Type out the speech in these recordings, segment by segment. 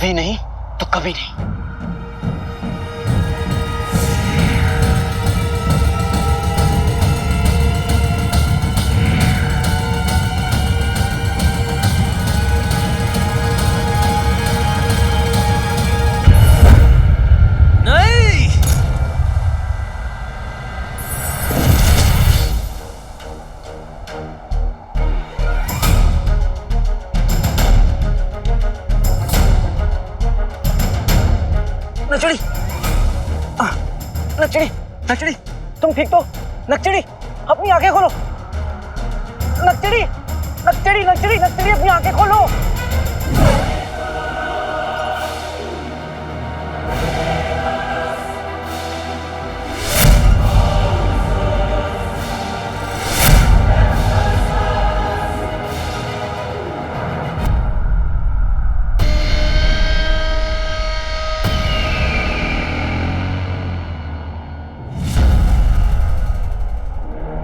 अभी नहीं तो कभी नहीं। नहीं। नचड़ी, नचड़ी, नचड़ी, तुम ठीक तो? नचड़ी, अपनी आंखें खोलो। नचड़ी, नचड़ी, नचड़ी, नचड़ी, अपनी आंखें खोलो।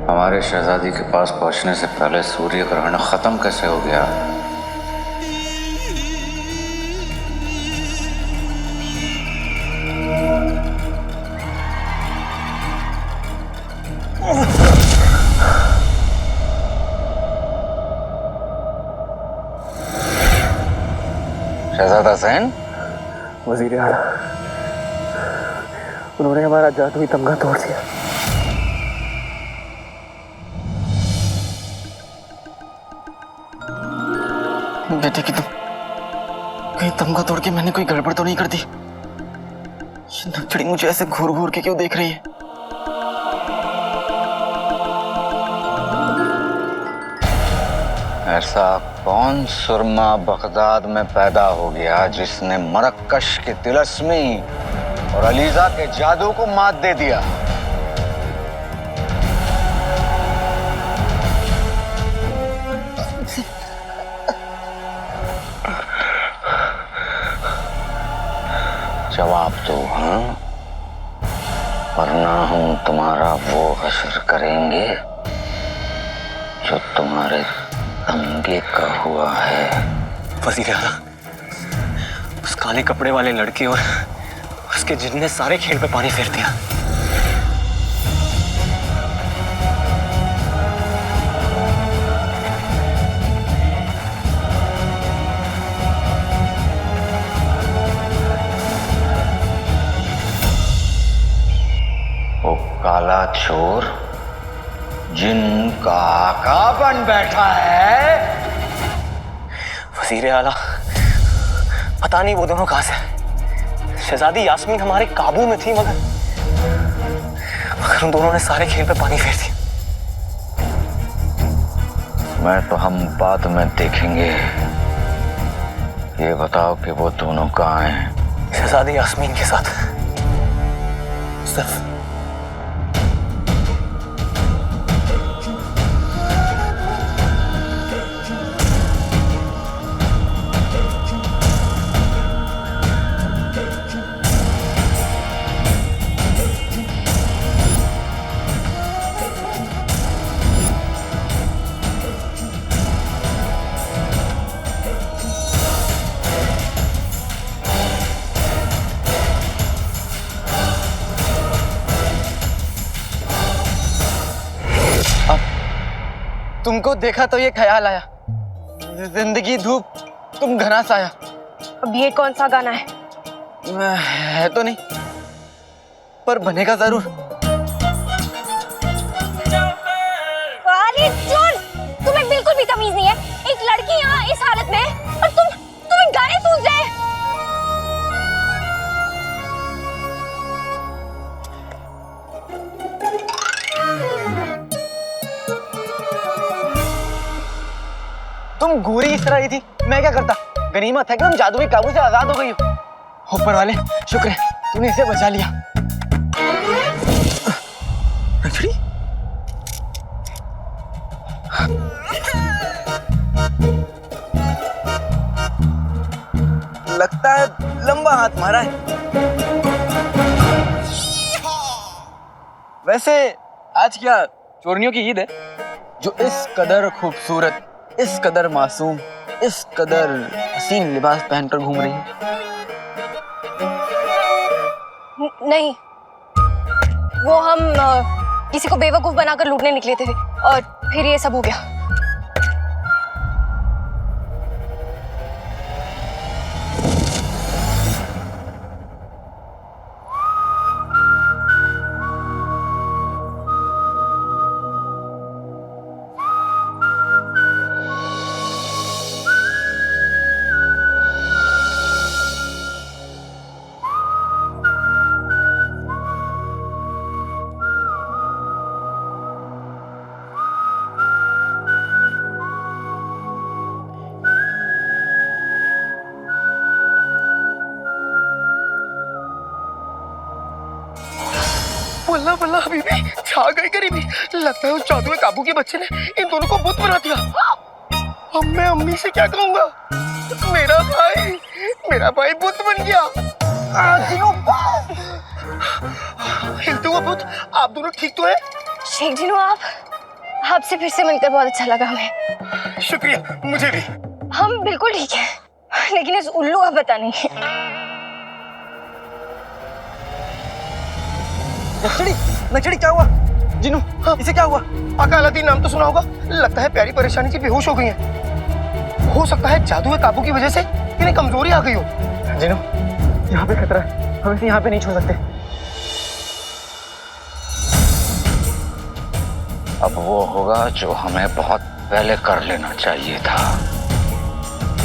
हमारे शहजादी के पास पहुंचने से पहले सूर्य ग्रहण खत्म कैसे हो गया? शहजादा सैन, वजीर आला, उन्होंने हमारा जादुई तमगा तोड़ दिया। बेटे की तुम कहीं तमगा तोड़ के मैंने कोई गड़बड़ तो नहीं कर दी? ये नचड़ी मुझे ऐसे घूर घूर के क्यों देख रही है? ऐसा कौन सुरमा बगदाद में पैदा हो गया जिसने मरक्कश की तिलस्मी और अलीजा के जादू को मात दे दिया? जवाब दो, हाँ? वरना हम तुम्हारा वो हश्र करेंगे जो तुम्हारे तमगे का हुआ है। वजीर आला, उस काले कपड़े वाले लड़के और उसके जिन ने सारे खेल पे पानी फेर दिया। वो काला चोर जिनका आका बन बैठा है। वजीर आला, पता नहीं वो दोनों कहां से हैं। शहजादी यास्मीन हमारे काबू में थी, मगर उन दोनों ने सारे खेल पे पानी फेर दिया। मैं तो हम बाद में देखेंगे। ये बताओ कि वो दोनों कहाँ हैं? शहजादी यास्मीन के साथ सिर्फ तुमको देखा तो ये ख्याल आया, जिंदगी धूप तुम घना साया। अब ये कौन सा गाना है? है तो नहीं, पर बनेगा जरूर। अरे चोर, तुम्हें बिल्कुल भी तमीज नहीं है। एक लड़की यहाँ इस हालत में है और तुम्हें गाने सूझ रहे हैं। तुम घूरी इस तरह ही थी, मैं क्या करता? गनीमत है कि तुम जादुई काबू से आजाद हो गई हो। ऊपर वाले शुक्र है तूने इसे बचा लिया। नचड़ी, लगता है लंबा हाथ मारा है। वैसे आज क्या चोरनियों की ईद है जो इस कदर खूबसूरत, इस कदर मासूम, इस कदर हसीन लिबास पहनकर घूम रही है? नहीं, वो हम किसी को बेवकूफ बनाकर लूटने निकले थे और फिर ये सब हो गया। बल्ला बल्ला हबीबी, छा गई गरीबी। लगता है उस जादू के काबू के बच्चे ने इन दोनों को बुत बना दिया। अब मैं अम्मी से क्या कहूँगा? मेरा भाई बुत बन गया। हिलते हुआ बुत, आप दोनों ठीक तो हैं? शेख जिनू, आपसे फिर से मिलकर बहुत अच्छा लगा हमें। शुक्रिया, मुझे भी। हम बिल्कुल ठीक है, लेकिन इस उल्लू का पता नहीं। नक्सड़ी क्या हुआ? जिनू, इसे क्या हुआ? आका अलादीन नाम तो सुना होगा। लगता है प्यारी परेशानी से बेहोश हो गई हैं। हो सकता है जादू के काबू की वजह से इन्हें कमजोरी आ गई हो। जिनू, यहाँ पे खतरा है, हम इसे यहाँ पे नहीं छोड़ सकते। अब वो होगा जो हमें बहुत पहले कर लेना चाहिए था।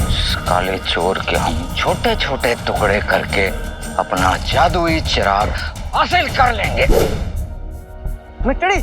इस काले चोर के हम छोटे छोटे टुकड़े करके अपना जादुई चिराग हासिल कर लेंगे। नक्सड़ी,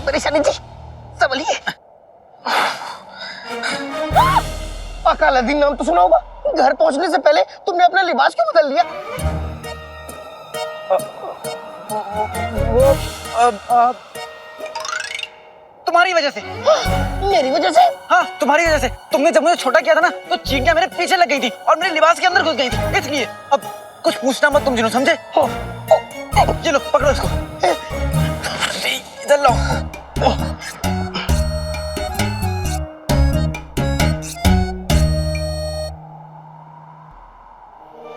परेशानी थी, संभलिए। आका अलादीन नाम तो सुना होगा। घर पहुंचने से पहले तुमने अपना लिबास क्यों बदल लिया? वो तुम्हारी वजह से। मेरी वजह से? हाँ, तुम्हारी वजह से। तुमने जब मुझे छोटा किया था ना, तो चींटियां मेरे पीछे लग गई थी और मेरे लिबास के अंदर घुस गई थी। इसलिए अब कुछ पूछना मत तुम, जिन्हों समझे? ये लो, पकड़ो इसको। इधर लो।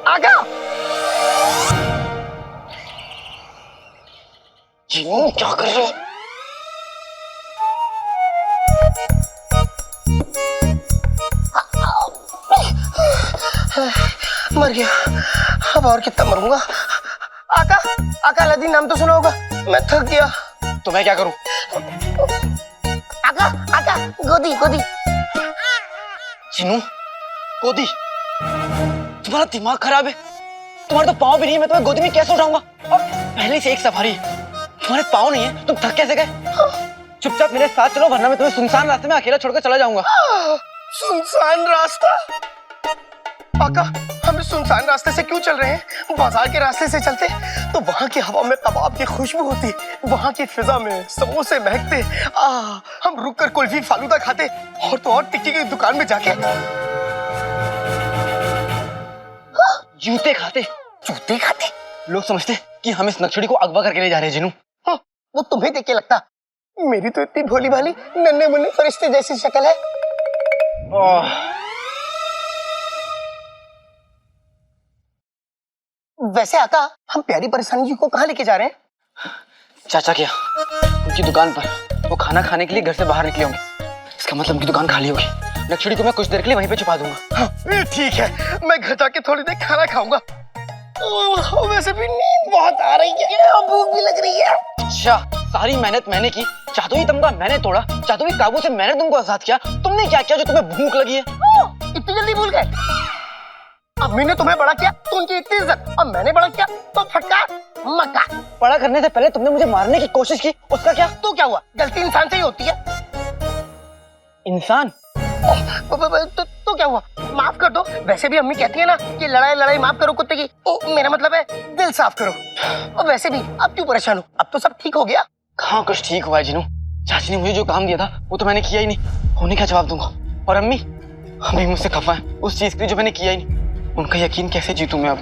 आगा। जिन्हों, क्या कर रहे हो? मर गया। अब और कितना मरूंगा? आका, आका अलादीन नाम तो सुना होगा। मैं थक गया। तो मैं क्या करूं? आका, आका, गोदी, गोदी। चिनू, गोदी? तुम्हारा दिमाग खराब है। तुम्हारे तो पाँव भी नहीं है, मैं तुम्हें गोदी में कैसे उठाऊंगा? और पहले से एक सफारी है, तुम्हारे पाँव नहीं है, तुम थक कैसे गए? चुपचाप मेरे साथ चलो, वरना मैं तुम्हें सुनसान रास्ते में अकेला छोड़कर चला जाऊंगा। सुनसान रास्ता? आका, हम सुनसान रास्ते से क्यों चल रहे हैं? बाजार के रास्ते से चलते तो वहाँ की हवा में कबाब की खुशबू होती, वहाँ की फिजा में समोसे महकते, हम रुक कर कुल्फी फालूदा खाते, और तो और टिक्की की दुकान में जाके जूते खाते। जूते खाते? लोग समझते कि हम इस नक्सड़ी को अगवा करके ले जा रहे हैं। जिनू, वो तुम्हें देख के लगता मेरी तो इतनी भोली भाली नन्हे मुन्ने फरिश्ते जैसी शक्ल है। वैसे आका, हम प्यारी परेशानी जी को कहाँ लेके जा रहे हैं? चाचा क्या उनकी दुकान पर, वो खाना खाने के लिए घर से बाहर निकले होंगे। इसका मतलब उनकी दुकान खाली होगी। नक्शड़ी को मैं कुछ देर के लिए वहीं पे छुपा दूंगा। हाँ, ठीक है, मैं घर जाके थोड़ी देर खाना खाऊंगा। वैसे भी नींद बहुत आ रही है और भूख भी लग रही है। अच्छा, सारी मेहनत मैंने की, जादुई तमगा मैंने तोड़ा, जादुई काबू से मैंने तुमको आजाद किया। तुमने क्या किया जो तुम्हें भूख लगी है? इतनी जल्दी भूल गए? अम्मी ने तुम्हें बड़ा किया तो उनकी इतनी इज्जत, अब मैंने बड़ा किया तो फटकार मक्का। बड़ा करने से पहले तुमने मुझे मारने की कोशिश की, उसका क्या? तो क्या हुआ? गलती इंसान से ही होती है। इंसान? तो क्या हुआ? माफ कर दो। वैसे भी अम्मी कहती है ना कि लड़ाई लड़ाई माफ करो कुत्ते की। मेरा मतलब है दिल साफ करो। और वैसे भी अब क्यों परेशान हो? अब तो सब ठीक हो गया। कहाँ कुछ ठीक हुआ है जिनू? चाची ने मुझे जो काम दिया था वो तो मैंने किया ही नहीं, होने का जवाब दूंगा। और अम्मी अम्मी मुझसे खफा है उस चीज के लिए जो मैंने किया ही नहीं। उनका यकीन कैसे जीतूं मैं अब?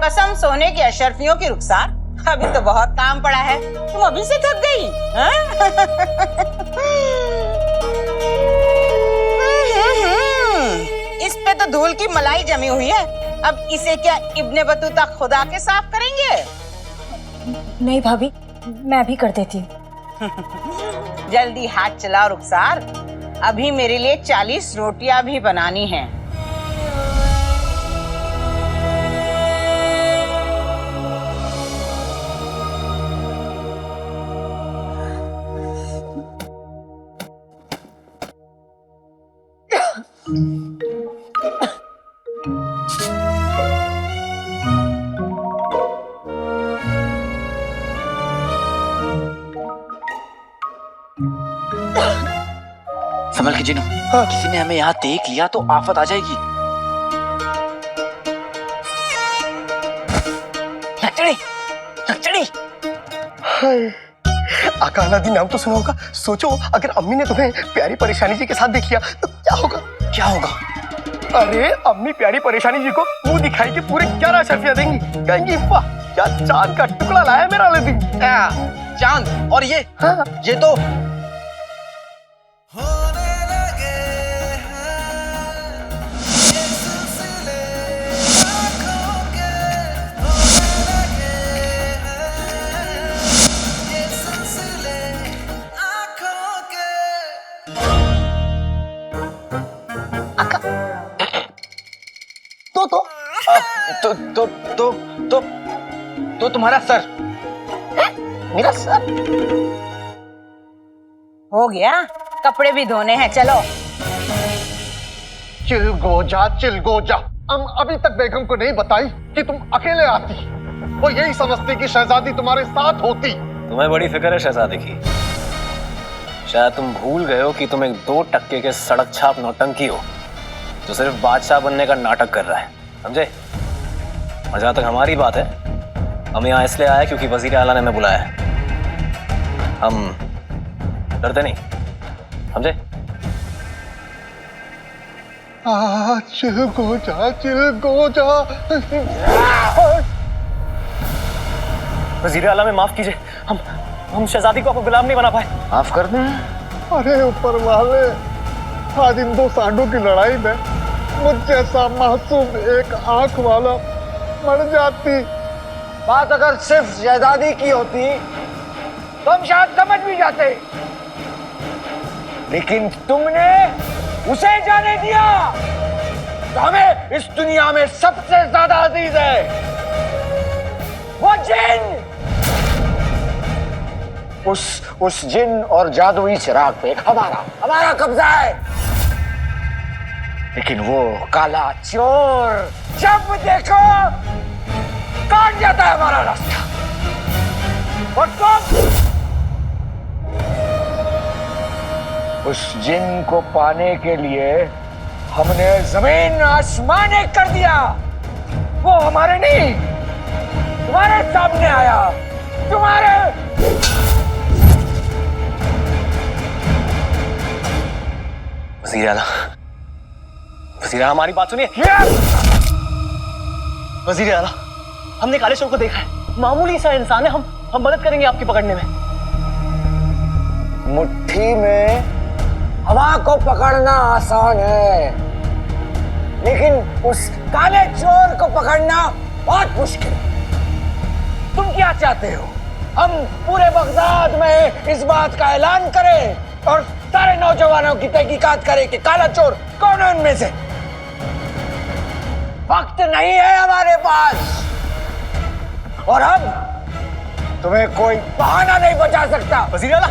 कसम सोने की अशर्फियों की रुखसार, अभी तो बहुत काम पड़ा है। तुम अभी से थक गई? इस पे तो धूल की मलाई जमी हुई है। अब इसे क्या इब्ने बतूता खुदा के साफ करेंगे? नहीं भाभी, मैं भी कर देती हूँ। जल्दी हाथ चलाओ रुखसार, अभी मेरे लिए 40 रोटियां भी बनानी हैं। संभल के जिनू, किसी ने हमें यहाँ देख लिया तो आफत आ जाएगी। नक्चड़ी, नक्चड़ी। आका अलादीन नाम तो सुना होगा। सोचो अगर अम्मी ने तुम्हें प्यारी परेशानी जी के साथ देख लिया तो क्या होगा? क्या होगा? अरे अम्मी प्यारी परेशानी जी को मुंह दिखाई के पूरे 11 शर्फियां देंगी। कहेंगी वाह क्या चांद का टुकड़ा लाया मेरा अलादीन। चांद? और ये? हाँ। ये तो तो तुम्हारा सर। मेरा सर? हो गया, कपड़े भी धोने हैं, चलो। चिलगोजा, हम अभी तक बेगम को नहीं बताई कि तुम अकेले आती। वो यही समझती कि शहजादी तुम्हारे साथ होती। तुम्हें बड़ी फिक्र है शहजादी की। शायद तुम भूल गए हो कि तुम एक 2 टक्के के सड़क छाप नौटंकी हो जो सिर्फ बादशाह बनने का नाटक कर रहा है, समझे? और जहां तक हमारी बात है, हम यहाँ इसलिए आए क्योंकि वजीर आला ने हमें बुलाया है। हम डरते नहीं, समझे? चिलगोजा। वजीर आला में माफ कीजिए, हम शहजादी को आपको गुलाम नहीं बना पाए। माफ कर दें। अरे ऊपर वाले, आज इन 2 सांडों की लड़ाई में मुझ जैसा मासूम एक आंख वाला मर जाती। बात अगर सिर्फ शहजादी की होती तो हम शायद समझ भी जाते, लेकिन तुमने उसे जाने दिया तो हमें इस दुनिया में सबसे ज्यादा अजीज है वो जिन। उस जिन और जादुई चिराग पे हमारा कब्जा है, लेकिन वो काला चोर जब देखो काट जाता है हमारा रास्ता। और तुम उस जिन को पाने के लिए हमने जमीन आसमान एक कर दिया। वो हमारे नहीं, तुम्हारे सामने आया, तुम्हारे। वज़ीर आला, वजीर आला, हमारी बात सुनिए। वजीर आला, हमने काले चोर को देखा है, मामूली सा इंसान है, हम मदद करेंगे आपकी पकड़ने में। मुट्ठी में हवा को पकड़ना आसान है, लेकिन उस काले चोर को पकड़ना बहुत मुश्किल। तुम क्या चाहते हो? हम पूरे बगदाद में इस बात का ऐलान करें और सारे नौजवानों की तहकीकात करें कि काला चोर कौन है उनमें से? वक्त नहीं है हमारे पास, और अब तुम्हें कोई बहाना नहीं बचा सकता। वजीर आला,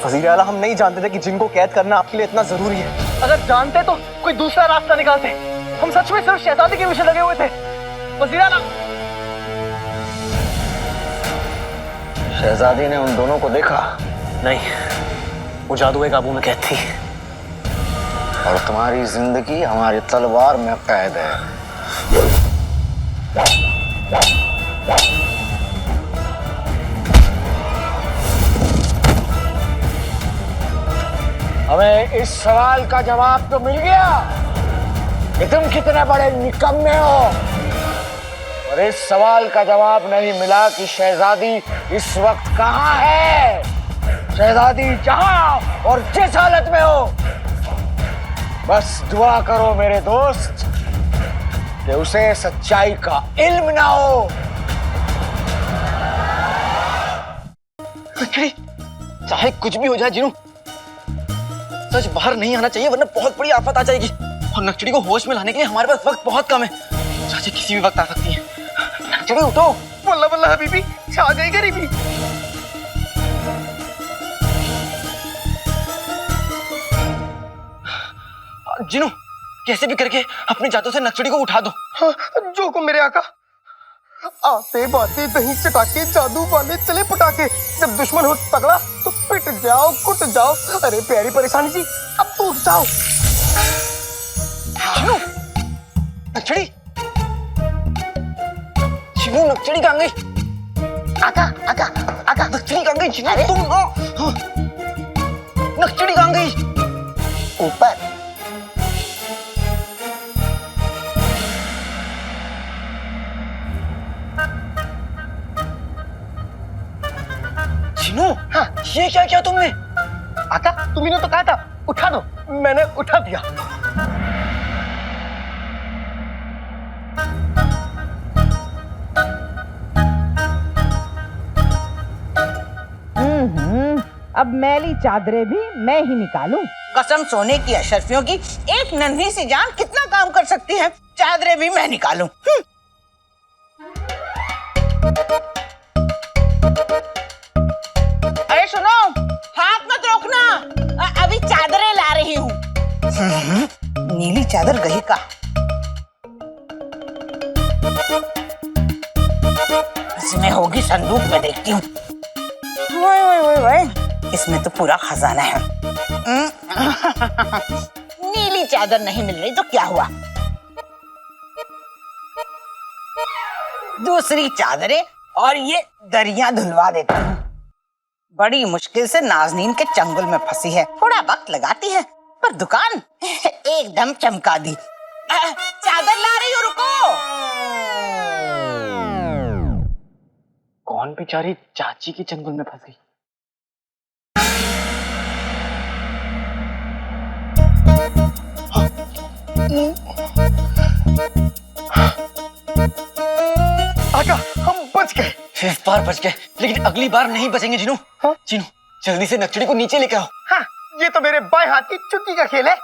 वजीर आला, हम नहीं जानते थे कि जिनको कैद करना आपके लिए इतना जरूरी है। अगर जानते तो कोई दूसरा रास्ता निकालते। हम सच में सिर्फ शहजादी के पीछे लगे हुए थे। वजीर आला, शहजादी ने उन दोनों को देखा? नहीं, वो जादू काबू में कैद थी। और तुम्हारी जिंदगी हमारी तलवार में कैद है। हमें इस सवाल का जवाब तो मिल गया कि तुम कितने बड़े निकम्मे हो, और इस सवाल का जवाब नहीं मिला कि शहजादी इस वक्त कहाँ है। शहजादी जहां और जिस हालत में हो, बस दुआ करो मेरे दोस्त कि उसे सच्चाई का इल्म ना हो। चाहे कुछ भी हो जाए जिनू, सच बाहर नहीं आना चाहिए, वरना बहुत बड़ी आफत आ जाएगी। और नक्चड़ी को होश में लाने के लिए हमारे पास वक्त बहुत कम है। चाची किसी भी वक्त आ सकती है। नक्चड़ी उठो। वल्ला वल्ला हबीबी, छा गई गरीबी। जिनू, कैसे भी करके अपने जादू से नक्चड़ी को उठा दो। हाँ, जो को मेरे आका। आते बाते दही चटाके, जादू वाले चले पटाके। जब दुश्मन हो तगड़ा तो पिट जाओ, कुट जाओ। अरे प्यारी परेशानी जी, अब तो उठ जाओ। जिनू, नक्चड़ी, जिनू, नक्चड़ी कहाँ गई? आका आका आका, नक्चड़ी कहाँ गई? जिनू, तुम हाँ। नक्चड़ी कहाँ गई? ऊपर। जिनू, हाँ, ये क्या किया तुमने? आका, तुमने तो कहा था उठा दो, मैंने उठा दिया। अब मैली चादरें भी मैं ही निकालूं। कसम सोने की अशरफियों की, एक नन्ही सी जान कितना काम कर सकती है। चादरें भी मैं निकालूं। अरे सुनो, हाथ मत रोकना, अभी चादरें ला रही हूँ। नीली चादर गही का। इसमें होगी, संदूक में देखती हूँ। इसमें तो पूरा खजाना है। नीली चादर नहीं मिल रही तो क्या हुआ, दूसरी चादरें और ये दरिया धुलवा देती हूँ। बड़ी मुश्किल से नाजनीन के चंगुल में फंसी है, थोड़ा वक्त लगाती है, पर दुकान एकदम चमका दी। चादर ला रही हो, रुको। कौन बेचारी चाची के चंगुल में फंस गई? आका, हम बच गए। इस बार बच गए, लेकिन अगली बार नहीं बचेंगे जिनू। हाँ? जिनू, जल्दी से नक्चड़ी को नीचे लेके आओ। हाँ, ये तो मेरे बाएं हाथ की चुटकी का खेल है।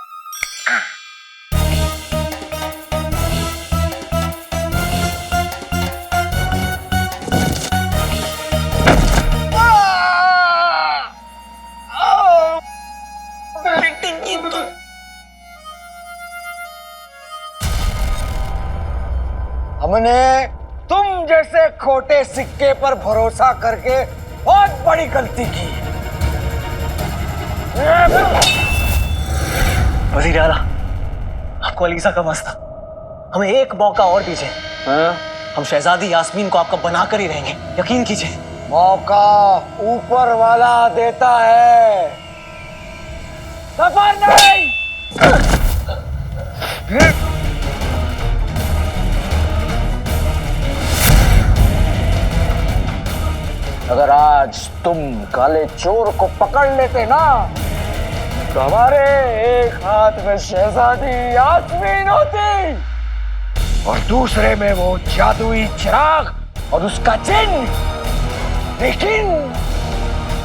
हमने तुम जैसे खोटे सिक्के पर भरोसा करके बहुत बड़ी गलती की। वज़ीर आला, आपको अलीसा का वास्ता, हमें एक मौका और दीजिए। हम शहजादी यास्मीन को आपका बनाकर ही रहेंगे, यकीन कीजिए। मौका ऊपर वाला देता है, सफर नहीं। अगर आज तुम काले चोर को पकड़ लेते ना, तो हमारे एक हाथ में शहजादी यास्मीन होती और दूसरे में वो जादुई चिराग और उसका जिन। लेकिन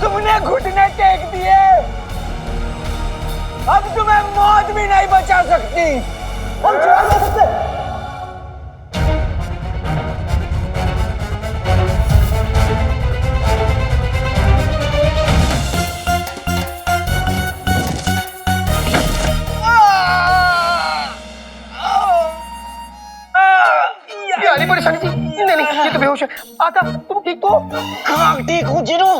तुमने घुटने टेक दिए, अब तुम्हें मौत भी नहीं बचा सकती। हम चुरा नहीं सकते। ये आ रही परेशानी जी। नहीं नहीं, ये तो बेहोश है। आका तुम ठीक तो हो? हाँ ठीक हूँ जिनू।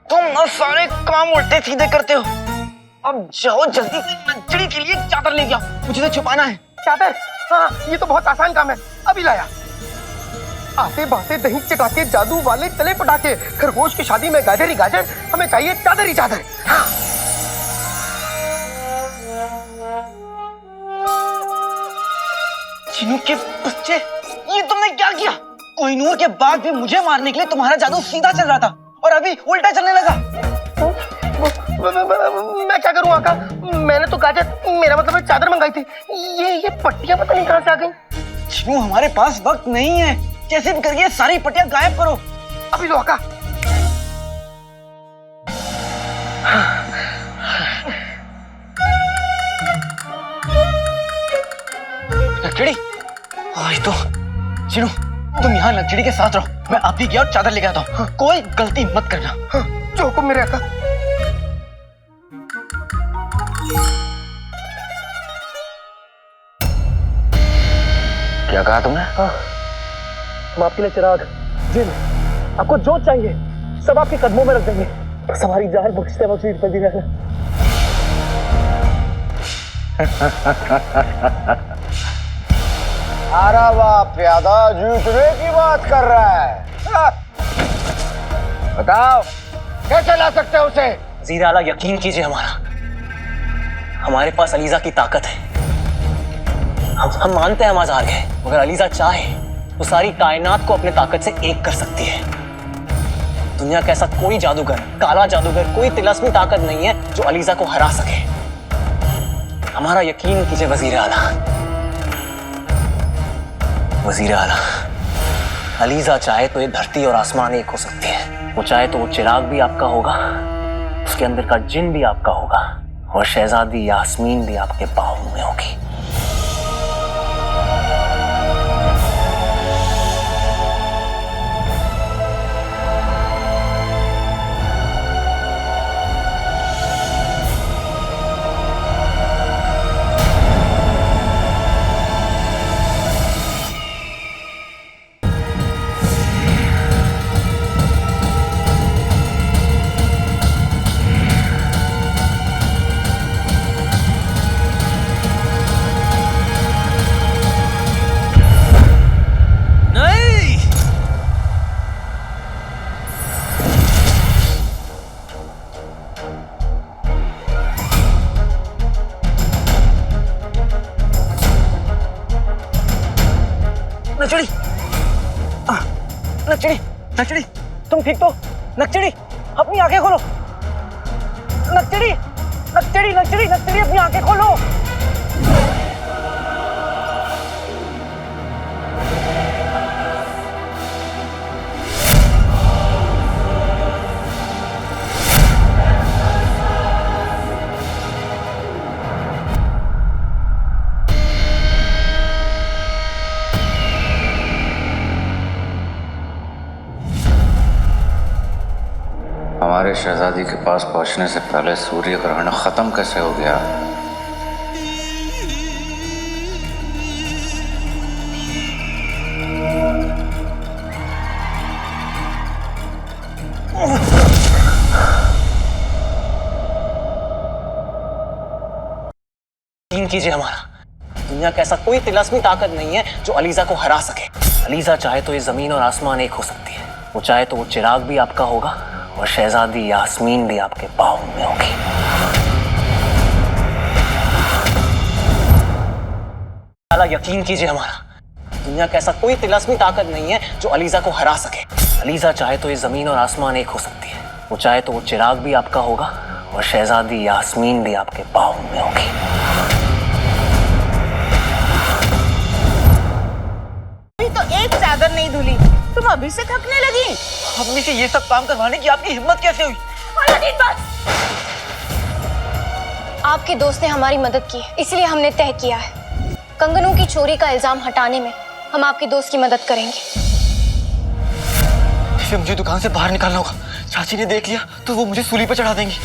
तुम ना सारे काम उल्टे सीधे करते हो। अब जाओ जल्दी से नचड़ी के लिए चादर लेके आओ, मुझे तो छुपाना है। चादर? हाँ ये तो बहुत आसान काम है, अभी लाया। आते बाते दही चटाके जादू वाले तले पटाके, खरगोश की शादी में गाजर ही गाजर, हमें चाहिए चादर ही चादर। हाँ। जिनू के बच्चे, ये तुमने क्या किया? कोहिनूर के बाद भी मुझे मारने के लिए तुम्हारा जादू सीधा चल रहा था और अभी उल्टा चलने लगा। मैं क्या करूं आका? मैंने तो गाजर, मेरा मतलब है चादर मंगाई थी। ये पट्टियां पता नहीं कहां से आ गई। जिनू हमारे पास वक्त नहीं है, कैसे भी करके सारी पट्टियां गायब करो। अभी लो आका। नचड़ी, आज तो जिनू तुम यहाँ नचड़ी के साथ रहो, मैं अभी गया और चादर लेके आता हूँ। कोई गलती मत करना। हाँ, जो हुक्म मेरे आका। क्या कहा तुमने? हाँ, हम आपके लिए चिराग, जिन, आपको जो चाहिए सब आपके कदमों में रख देंगे। बस हमारी जान बख्शते वजीर वजीर आला। अरे वाह, प्यादा जूतने की बात कर रहा है। हाँ। बताओ कैसे ला सकते हो उसे? वजीर आला यकीन कीजिए, हमारे पास अलीजा की ताकत है। हम मानते हैं हम आज हार गए, मगर अलीजा चाहे तो सारी कायनात को अपने ताकत से एक कर सकती है। दुनिया का ऐसा कोई जादूगर, काला जादूगर, कोई तिलस्मी ताकत नहीं है जो अलीजा को हरा सके। हमारा यकीन कीजिए वजीर आला। वजीर आला, अलीजा चाहे तो ये धरती और आसमान एक हो सकती है। वो चाहे तो वो चिराग भी आपका होगा, उसके अंदर का जिन भी आपका होगा, और शहजादी यास्मीन भी आपके पाँव में होगी। नचड़ी, नचड़ी, नचड़ी, तुम ठीक तो? नचड़ी, अपनी आंखें खोलो। नचड़ी, नचड़ी, नचड़ी, नचड़ी, अपनी आंखें खोलो। हमारे शहजादी के पास पहुंचने से पहले सूर्य ग्रहण खत्म कैसे हो गया? यकीन कीजिए, दुनिया का ऐसा कोई तिलस्मी ताकत नहीं है जो अलीजा को हरा सके। अलीजा चाहे तो ये जमीन और आसमान एक हो सकती है। वो चाहे तो वो चिराग भी आपका होगा और शहजादी यास्मीन भी आपके पाँव में होगी। यकीन कीजिए हमारा, दुनिया का ऐसा कोई तिलस्मी ताकत नहीं है जो अलीजा को हरा सके। अलीजा चाहे तो ये जमीन और आसमान एक हो सकती है। वो चाहे तो वो चिराग भी आपका होगा और शहजादी यास्मीन भी आपके पाँव में होगी। अभी तो एक चादर नहीं धुली, तुम अभी से थकने लगी। अम्मी से ये सब काम करवाने की आपकी हिम्मत कैसे हुई? अलादीन बस! आपके दोस्त ने हमारी मदद की, इसलिए हमने तय किया है कंगनों की चोरी का इल्जाम हटाने में हम आपके दोस्त की मदद करेंगे। इसे मुझे दुकान से बाहर निकालना होगा। चाची ने देख लिया तो वो मुझे सूली पर चढ़ा देंगी।